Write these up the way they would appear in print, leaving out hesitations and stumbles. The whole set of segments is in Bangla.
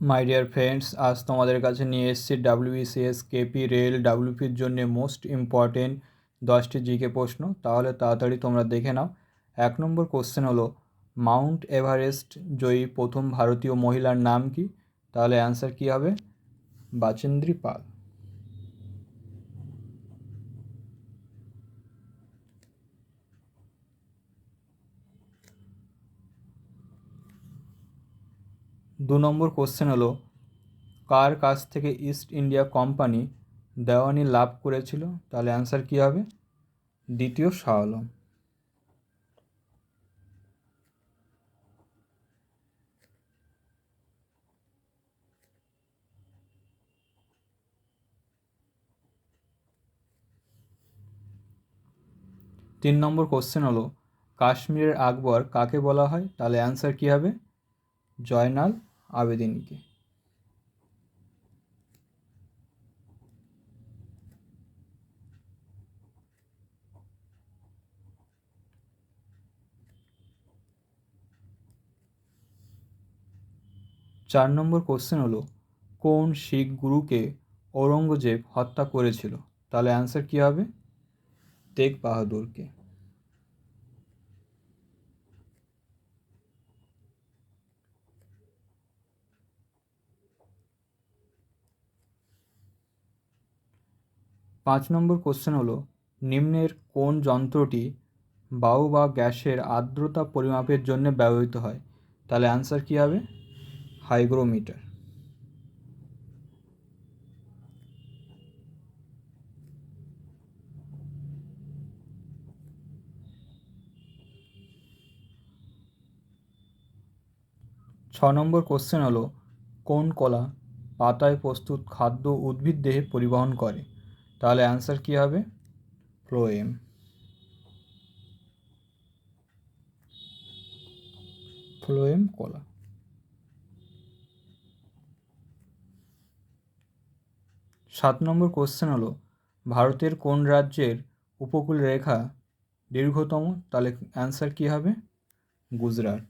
মাই ডিয়ার ফ্রেন্ডস, আজ তোমাদের কাছে নিয়ে এসেছি ডাব্লিউবিসিএস কেপি রেল ডাব্লিউপির জন্য মোস্ট ইম্পর্টেন্ট 10টি জিকে প্রশ্ন। তাহলে তাড়াতাড়ি তোমরা দেখে নাও। 1 নম্বর কোশ্চেন হলো, মাউন্ট এভারেস্ট জয়ী প্রথম ভারতীয় মহিলার নাম কি? তাহলে অ্যান্সার কী হবে? বাচেন্দ্রী পাল। 2 নম্বর কোশ্চেন হলো, কার কাছ থেকে ইস্ট ইন্ডিয়া কোম্পানি দেওয়ানি লাভ করেছিল? তাহলে অ্যান্সার কী হবে? দ্বিতীয় শাহ আলম। 3 নম্বর কোশ্চেন হলো, কাশ্মীরের আকবর কাকে বলা হয়? তাহলে অ্যান্সার কী হবে? জয়নাল আবেদিনকে। 4 নম্বর কোশ্চেন হলো, কোন শিখ গুরুকে ঔরঙ্গজেব হত্যা করেছিল? তাহলে অ্যান্সার কী হবে? তেগ বাহাদুরকে। 5 নম্বর কোশ্চেন হলো, নিম্নের কোন যন্ত্রটি বায়ু বা গ্যাসের আর্দ্রতা পরিমাপের জন্য ব্যবহৃত হয়? তাহলে অ্যান্সার কী হবে? হাইগ্রোমিটার। 6 নম্বর কোশ্চেন হলো, কোন কলা পাতায় প্রস্তুত খাদ্য উদ্ভিদ দেহে পরিবহন করে? তাহলে অ্যান্সার কী হবে? ফ্লোয়েম। কলা। 7 নম্বর কোশ্চেন হলো, ভারতের কোন রাজ্যের উপকূল রেখা দীর্ঘতম? তাহলে অ্যান্সার কী হবে? গুজরাট।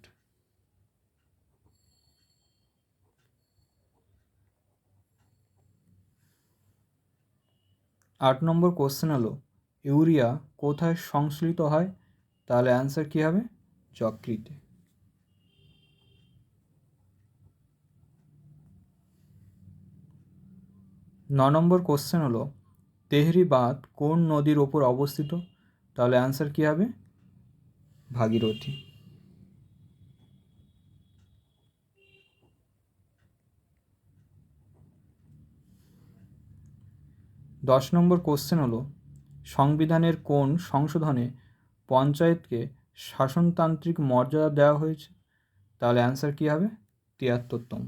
8 নম্বর কোশ্চেন হলো, ইউরিয়া কোথায় সংশ্লিষ্ট হয়? তাহলে অ্যান্সার কী হবে? যকৃতে। 9 নম্বর কোশ্চেন হলো, তেহরি বাঁধ কোন নদীর ওপর অবস্থিত? তাহলে অ্যান্সার কী হবে? ভাগীরথী। 10 নম্বর কোশ্চেন হলো, সংবিধানের কোন সংশোধনে পঞ্চায়েতকে শাসনতান্ত্রিক মর্যাদা দেওয়া হয়েছে? তাহলে অ্যান্সার কী হবে? 73তম।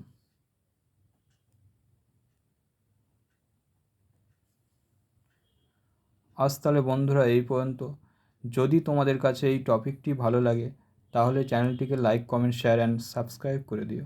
আজ তাহলে বন্ধুরা এই পর্যন্ত। যদি তোমাদের কাছে এই টপিকটি ভালো লাগে তাহলে চ্যানেলটিকে like, comment, share and subscribe করে দিও।